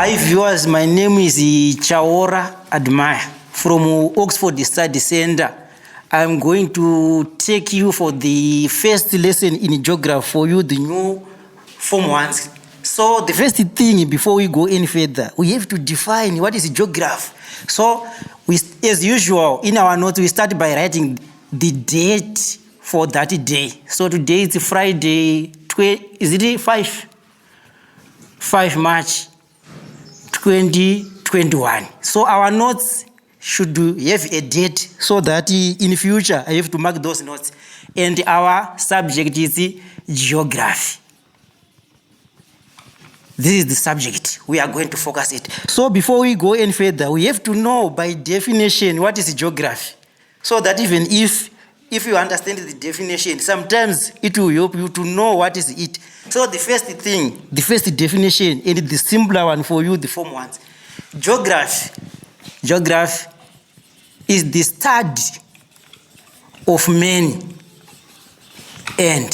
Hi viewers, my name is Chaora Admire from Oxford Study Center. I'm going to take you for the first lesson in geography for you, the new Form 1s. So the first thing before we go any further, we have to define what is geography. So as usual, in our notes, we start by writing the date for that day. So today is Friday, is it 5 March 2021. So our notes should have a date so that in future I have to mark those notes. And our subject is geography. This is the subject we are going to focus it. So before we go any further, we have to know by definition what is geography. So that even if you understand the definition, sometimes it will help you to know what is it. So the first thing, the first definition, and the simpler one for you, the Form 1s. Geography is the study of man and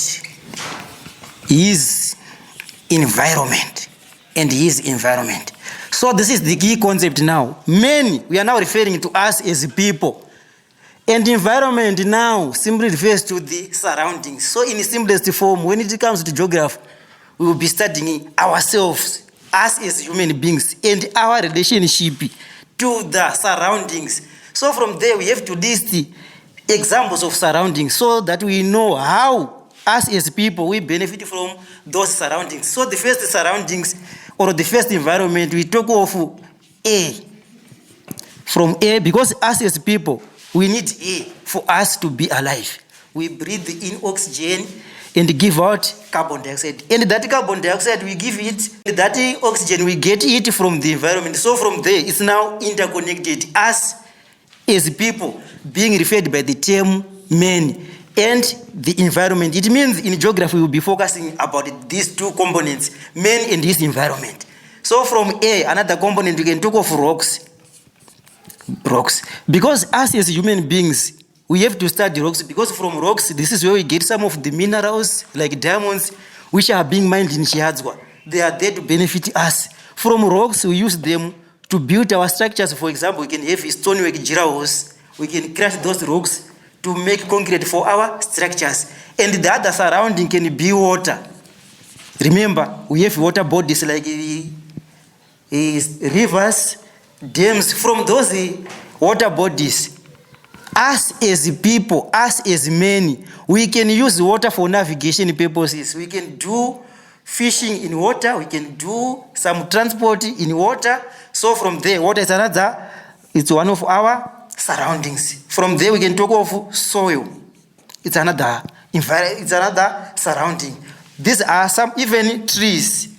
his environment. So this is the key concept now. Man, we are now referring to us as people. And environment now simply refers to the surroundings. So in the simplest form, when it comes to geography, we will be studying ourselves, us as human beings, and our relationship to the surroundings. So from there, we have to list examples of surroundings so that we know how us as people, we benefit from those surroundings. So the first surroundings or the first environment, we talk of air. From air, because us as people, we need air for us to be alive. We breathe in oxygen and give out carbon dioxide. And that carbon dioxide, we give it, that oxygen, we get it from the environment. So from there, it's now interconnected. Us as people being referred by the term man and the environment. It means in geography, we will be focusing about these two components, man and his environment. So from air, another component, we can talk of rocks. Because us as human beings, we have to study rocks, because from rocks, this is where we get some of the minerals like diamonds, which are being mined in Chaora. They are there to benefit us. From rocks, we use them to build our structures. For example, we can have stonework girls. We can crush those rocks to make concrete for our structures. And the other surrounding can be water. Remember, we have water bodies like rivers, dams. From those water bodies, us as people, us as men, we can use water for navigation purposes. We can do fishing in water. We can do some transport in water. So from there, water is another, it's one of our surroundings. From there, we can talk of soil. It's another surrounding. These are some, even trees.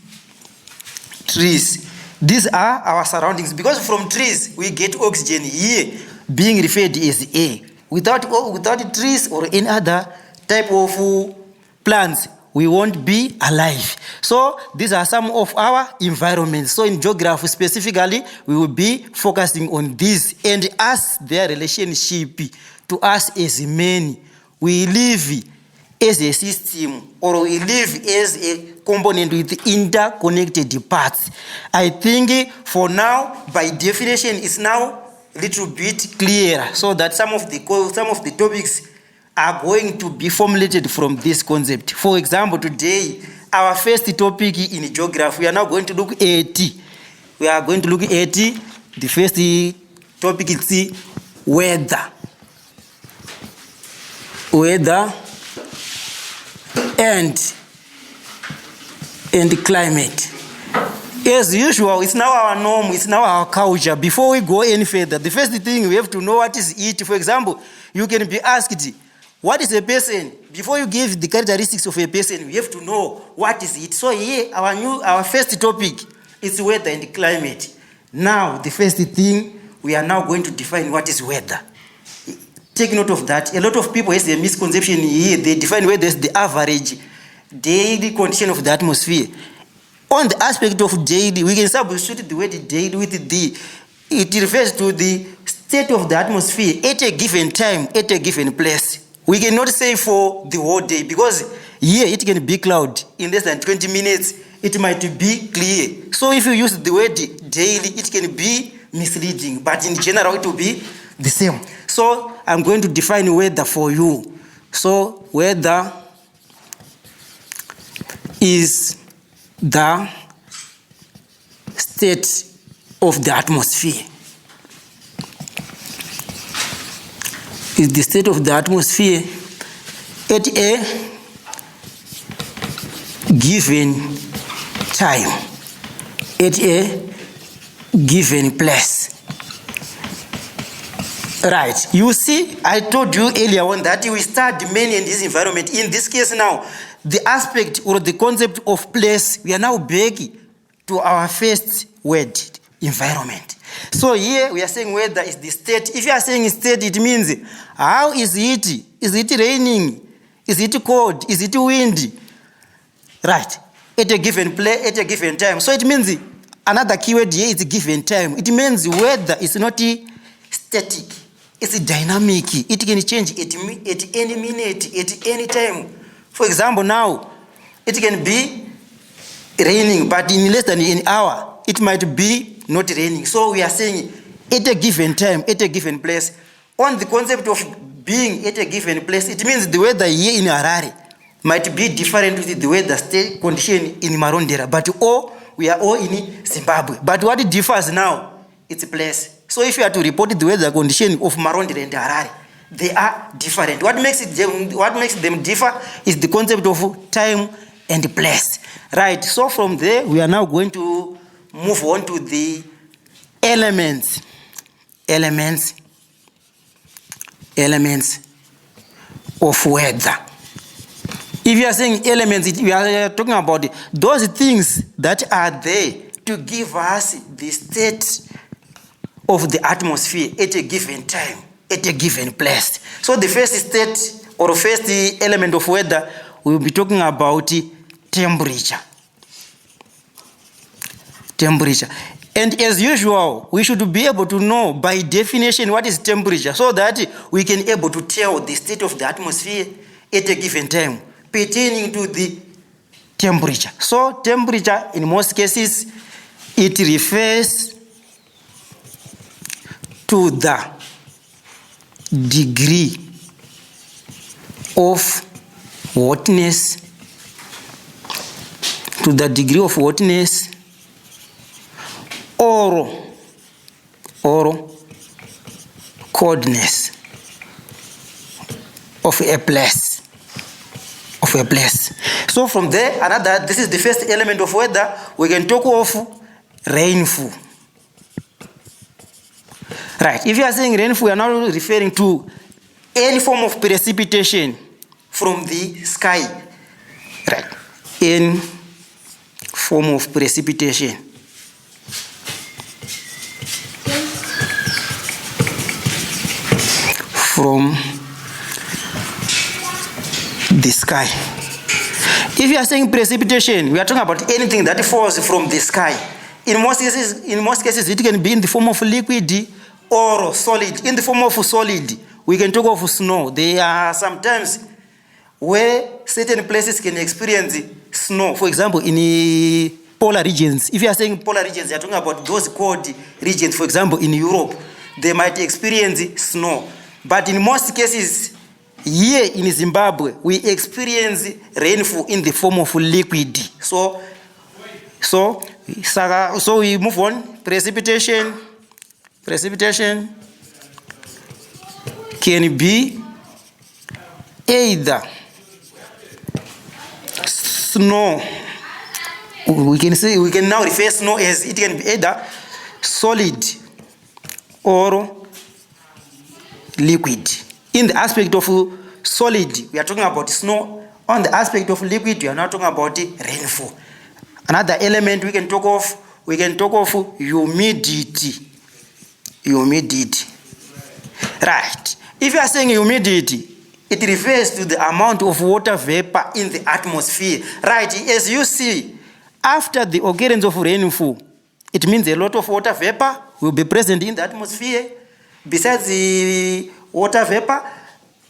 These are our surroundings, because from trees we get oxygen here being referred as air. Without trees or any other type of plants, we won't be alive. So these are some of our environments. So in geography specifically, we will be focusing on this and us, their relationship to us as men. We live as a system, or we live as a component with interconnected parts. I think for now, by definition, it's now a little bit clearer, so that some of the topics are going to be formulated from this concept. For example, today, our first topic in geography, we are now going to look at. We are going to look at the first topic, is weather. And climate. As usual, it's now our norm, it's now our culture. Before we go any further, the first thing we have to know what is it. For example, you can be asked, what is a person? Before you give the characteristics of a person, we have to know what is it. So here, our first topic is weather and climate. Now, the first thing, we are now going to define what is weather. Take note of that. A lot of people have a misconception here. They define weather as the average daily condition of the atmosphere. On the aspect of daily, we can substitute the word daily with it refers to the state of the atmosphere at a given time, at a given place. We cannot say for the whole day, because here it can be cloud in less than 20 minutes it might be clear. So if you use the word daily, it can be misleading, but in general, it will be the same. So I'm going to define weather for you. So weather is the state of the atmosphere. Is the state of the atmosphere at a given time, at a given place. Right, you see, I told you earlier on that we study man and his environment. In this case now, the aspect or the concept of place, we are now back to our first word, environment. So here we are saying weather is the state. If you are saying state, it means how is it? Is it raining? Is it cold? Is it windy? Right, at a given place, at a given time. So it means another keyword here is given time. It means weather is not static. It's dynamic. It can change at any minute, at any time. For example, now, it can be raining, but in less than an hour, it might be not raining. So we are saying at a given time, at a given place. On the concept of being at a given place, it means the weather here in Harare might be different with the weather state condition in Marondera, but we are all in Zimbabwe. But what differs now, it's place. So if you are to report the weather condition of Marondera and Harare, they are different. What makes them differ is the concept of time and place. Right, so from there, we are now going to move on to the elements of weather. If you are saying elements, we are talking about those things that are there to give us the state of the atmosphere at a given time, at a given place. So the first state or first element of weather, we will be talking about temperature. Temperature. And as usual, we should be able to know by definition what is temperature so that we can be able to tell the state of the atmosphere at a given time pertaining to the temperature. So temperature, in most cases, it refers to the degree of hotness, or coldness of a place. So from there, this is the first element of weather. We can talk of rainfall. Right, if you are saying rainfall, we are now referring to any form of precipitation from the sky. Right, any form of precipitation from the sky. If you are saying precipitation, we are talking about anything that falls from the sky. In most cases, it can be in the form of liquid or solid. In the form of solid, we can talk of snow. There are sometimes where certain places can experience snow. For example, in polar regions. If you are saying polar regions, you are talking about those cold regions. For example, in Europe, they might experience snow. But in most cases, here in Zimbabwe, we experience rainfall in the form of liquid. So we move on. Precipitation can be either snow. We can now refer snow as it can be either solid or liquid. In the aspect of solid, we are talking about snow. On the aspect of liquid, we are now talking about rainfall. Another element we can talk of humidity. Right. If you are saying humidity, it refers to the amount of water vapor in the atmosphere. Right. As you see, after the occurrence of rainfall, it means a lot of water vapor will be present in the atmosphere. Besides the water vapor,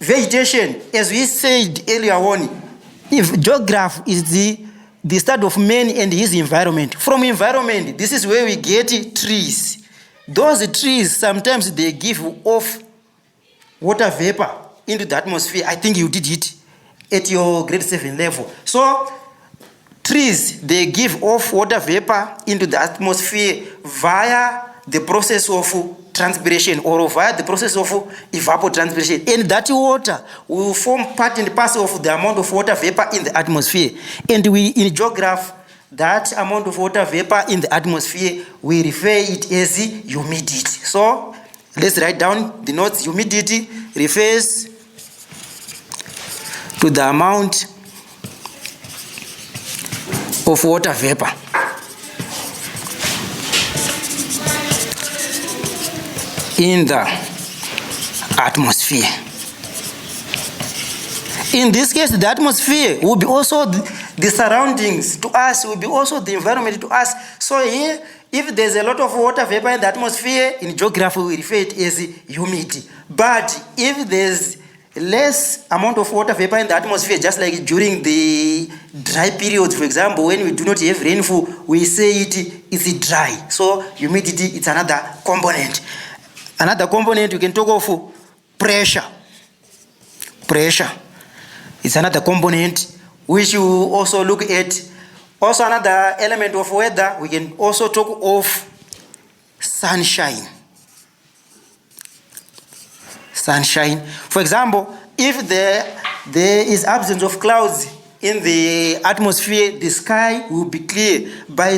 vegetation, as we said earlier on, if geography is the the study of man and his environment. From environment, this is where we get trees. Those trees, sometimes they give off water vapor into the atmosphere. I think you did it at your grade 7 level. So trees, they give off water vapor into the atmosphere via the process of transpiration or via the process of evapotranspiration. And that water will form part and parcel of the amount of water vapor in the atmosphere. And we, in geography, that amount of water vapor in the atmosphere, we refer it as humidity. So let's write down the notes. Humidity refers to the amount of water vapor in the atmosphere. In this case, the atmosphere will be also the surroundings to us, will be also the environment to us. So here, if there's a lot of water vapor in the atmosphere, in geography we refer it as humidity. But if there's less amount of water vapor in the atmosphere, just like during the dry periods, for example, when we do not have rainfall, we say it is dry. So humidity, it's another component. Another component, you can talk of pressure. Pressure is another component which you also look at. Also another element of weather, we can also talk of sunshine. Sunshine. For example, if there is absence of clouds in the atmosphere, the sky will be clear. By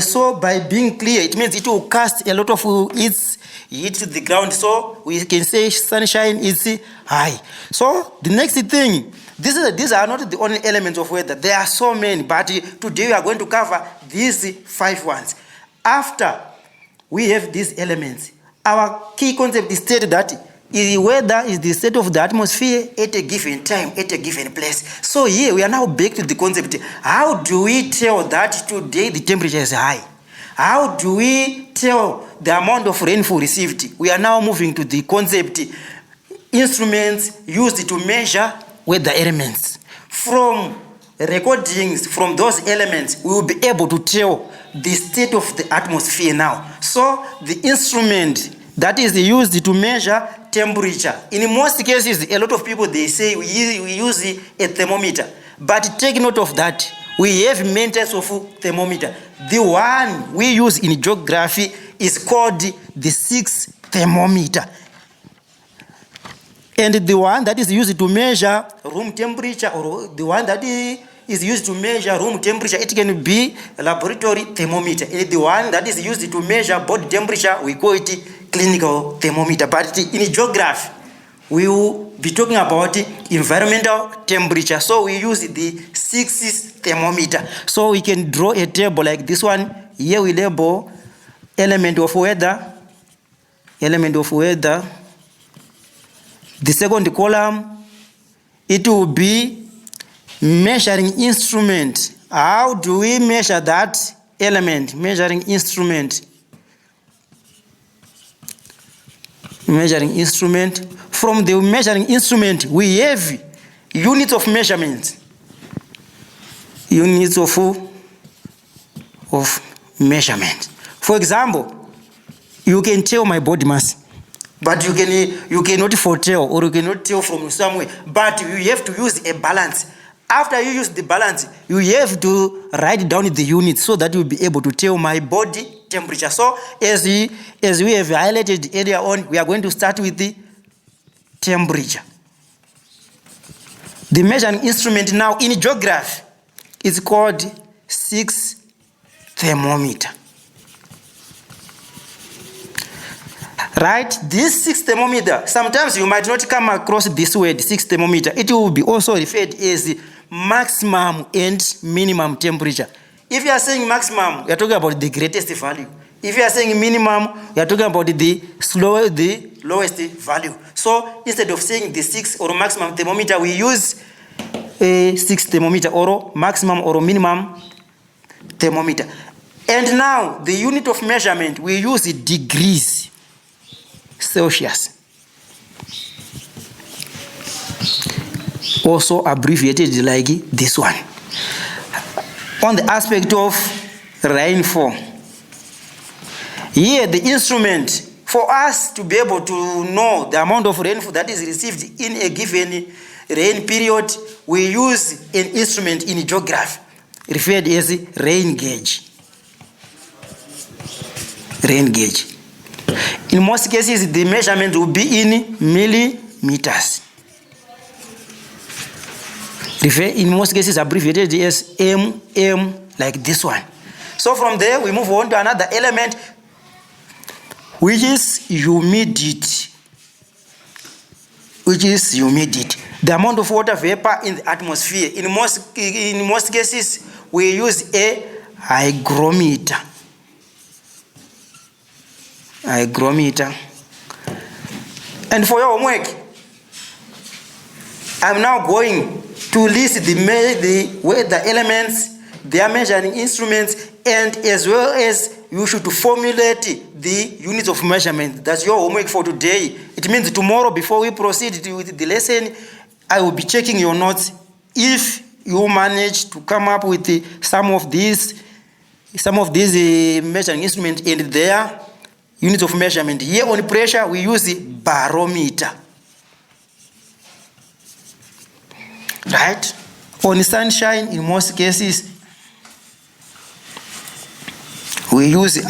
being clear, it means it will cast a lot of its heat to the ground. So we can say sunshine is high. So the next thing, these are not the only elements of weather. There are so many, but today we are going to cover these 5 ones. After we have these elements, our key concept is stated that weather is the state of the atmosphere at a given time, at a given place. So here we are now back to the concept. How do we tell that today the temperature is high? How do we tell the amount of rainfall received? We are now moving to the concept, instruments used to measure weather elements. From recordings from those elements, we will be able to tell the state of the atmosphere now. So the instrument that is used to measure temperature. In most cases, a lot of people, they say we use a thermometer. But take note of that. We have many types of thermometer. The one we use in geography is called the 6 thermometer. And the one that is used to measure room temperature, or the one that is used to measure room temperature, it can be a laboratory thermometer. And the one that is used to measure body temperature, we call it clinical thermometer. But in geography, we will be talking about environmental temperature. So we use the 6 thermometer. So we can draw a table like this one. Here we label element of weather. Element of weather. The second column, it will be measuring instrument. How do we measure that element? Measuring instrument. Measuring instrument. From the measuring instrument, we have units of measurement. Units of measurement. For example, you can tell my body mass, but you cannot foretell, or you cannot tell from somewhere. But you have to use a balance. After you use the balance, you have to write down the units so that you'll be able to tell my body temperature. So as we have highlighted earlier on, we are going to start with the temperature. The measuring instrument now in geography is called 6 thermometer. Right? This 6 thermometer, sometimes you might not come across this word 6 thermometer. It will be also referred as maximum and minimum temperature. If you are saying maximum, you are talking about the greatest value. If you are saying minimum, you are talking about the lowest value. So instead of saying the 6 or maximum thermometer, we use a 6 thermometer or maximum or minimum thermometer. And now the unit of measurement, we use degrees Celsius. Also abbreviated like this one. on the aspect of rainfall. Here, the instrument for us to be able to know the amount of rainfall that is received in a given rain period, we use an instrument in geography referred as rain gauge. Rain gauge. In most cases, the measurement will be in millimeters. In most cases, abbreviated as mm, like this one. So from there, we move on to another element, which is humidity. The amount of water vapor in the atmosphere. In most cases, we use a hygrometer. And for your homework, I'm now going to list the weather elements, their measuring instruments, and as well as you should formulate the units of measurement. That's your homework for today. It means tomorrow, before we proceed with the lesson, I will be checking your notes. If you manage to come up with some of these measuring instruments and their units of measurement. Here on pressure, we use the barometer. Right? On sunshine, in most cases, we use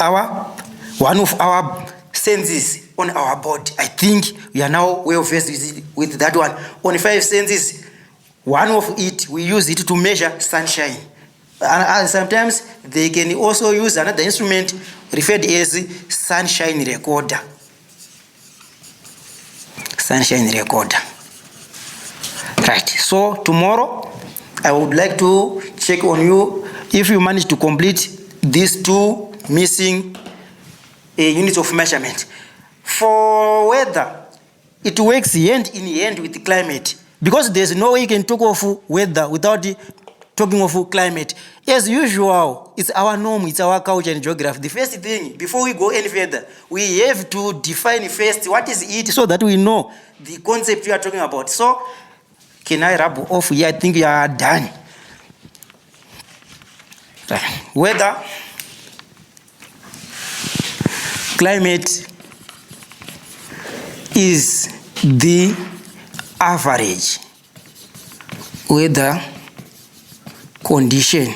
one of our senses on our body. I think we are now well versed with that one. On 5 senses, one of it, we use it to measure sunshine. And sometimes they can also use another instrument referred as sunshine recorder. Right. So tomorrow, I would like to check on you if you manage to complete these 2 missing units of measurement. For weather, it works hand in hand with the climate, because there's no way you can talk of weather without talking of climate. As usual, it's our norm, it's our culture and geography. The first thing, before we go any further, we have to define first what is it, so that we know the concept we are talking about. So, can I rub off here? I think we are done. Weather, climate is the average weather condition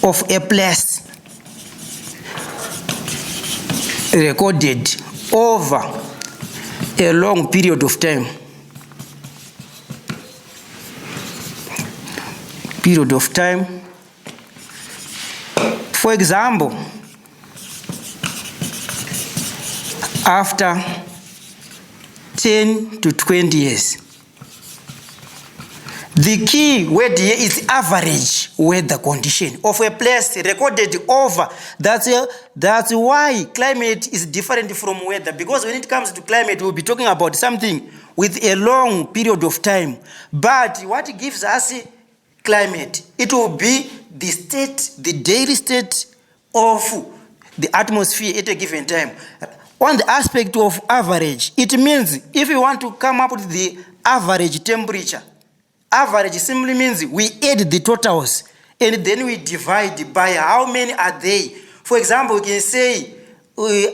of a place recorded over a long period of time. For example, after 10 to 20 years. The key word here is average weather condition of a place recorded over. That's why climate is different from weather, because when it comes to climate, we'll be talking about something with a long period of time. But what gives us climate? It will be the state, the daily state of the atmosphere at a given time. On the aspect of average, it means if you want to come up with the average temperature, average simply means we add the totals and then we divide by how many are they. For example, we can say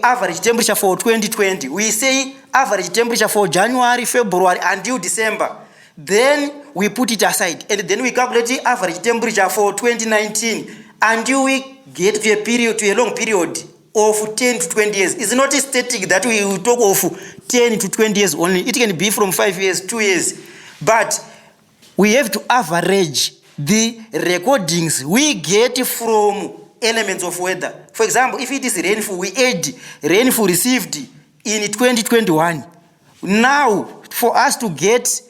average temperature for 2020. We say average temperature for January, February until December. Then we put it aside and then we calculate the average temperature for 2019 until we get to a long period of 10 to 20 years. It's not static that we will talk of 10 to 20 years only. It can be from 5 years, 2 years. But we have to average the recordings we get from elements of weather. For example, if it is rainfall, we add rainfall received in 2021. Now, for us to get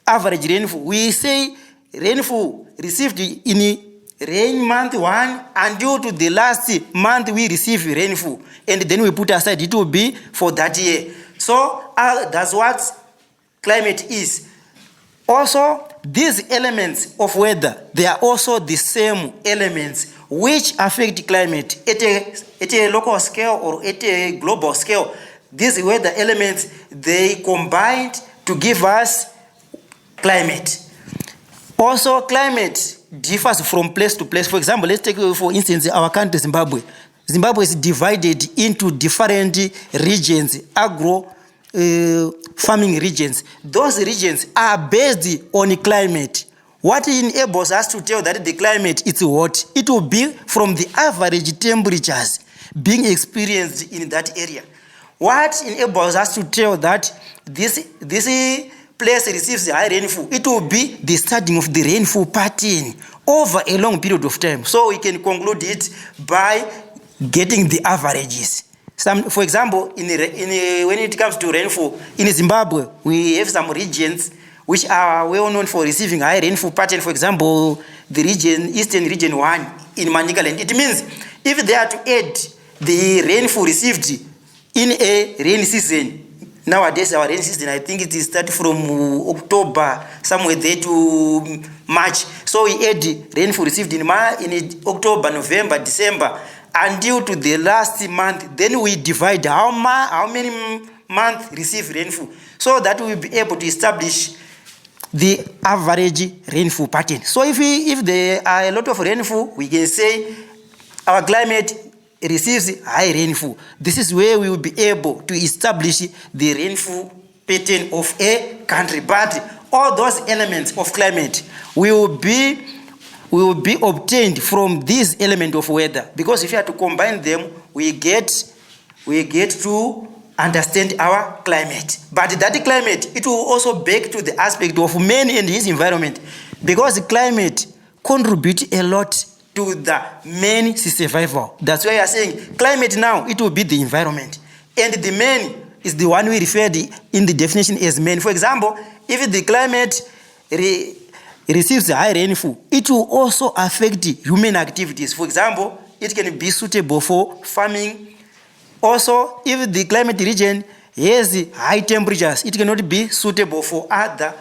average rainfall, we say rainfall received in rain month 1 until to the last month we receive rainfall, and then we put aside it will be for that year. So that's what climate is. Also, these elements of weather, they are also the same elements which affect climate at a local scale or at a global scale. These weather elements, they combined to give us climate. Also, climate differs from place to place. For example, let's take, for instance, our country, Zimbabwe. Zimbabwe is divided into different regions, farming regions. Those regions are based on climate. What enables us to tell that the climate is hot? It will be from the average temperatures being experienced in that area. What enables us to tell that this place receives high rainfall? It will be the studying of the rainfall pattern over a long period of time. So we can conclude it by getting the averages. For example, when it comes to rainfall, in Zimbabwe, we have some regions which are well known for receiving high rainfall pattern. For example, the region, Eastern Region 1 in Manicaland. It means if they are to add the rainfall received in a rainy season, nowadays our rainy season, I think it is start from October, somewhere there to March. So we add rainfall received in October, November, December, until to the last month. Then we divide how many months receive rainfall, so that we will be able to establish the average rainfall pattern. So if there are a lot of rainfall, we can say our climate receives high rainfall. This is where we will be able to establish the rainfall pattern of a country. But all those elements of climate will be obtained from this element of weather, because if you have to combine them, we get to understand our climate. But that climate, it will also back to the aspect of man and his environment, because the climate contributes a lot to the man's survival. That's why I are saying climate now, it will be the environment, and the man is the one we referred in the definition as man. For example, if the climate receives high rainfall, it will also affect human activities. For example, it can be suitable for farming. Also, if the climate region has high temperatures, it cannot be suitable for other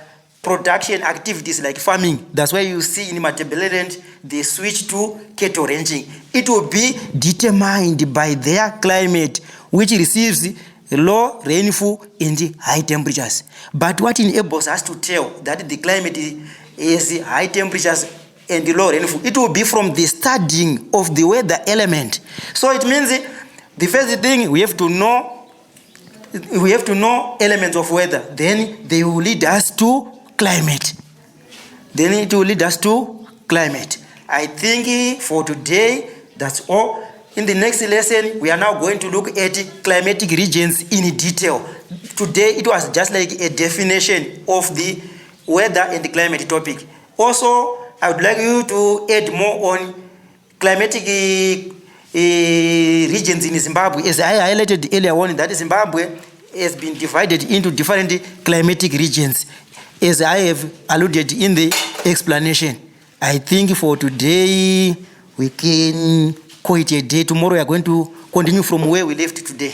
production activities like farming. That's why you see in Matabeleland, they switch to cattle ranching. It will be determined by their climate, which receives low rainfall and high temperatures. But what enables us to tell that the climate is high temperatures and low rainfall? It will be from the studying of the weather element. So it means the first thing we have to know elements of weather. Then they will lead us to climate. Then it will lead us to climate. I think for today, that's all. In the next lesson, we are now going to look at climatic regions in detail. Today, it was just like a definition of the weather and the climate topic. Also, I would like you to add more on climatic regions in Zimbabwe. As I highlighted earlier on, that Zimbabwe has been divided into different climatic regions, as I have alluded in the explanation. I think for today, we can call it a day. Tomorrow we are going to continue from where we left today.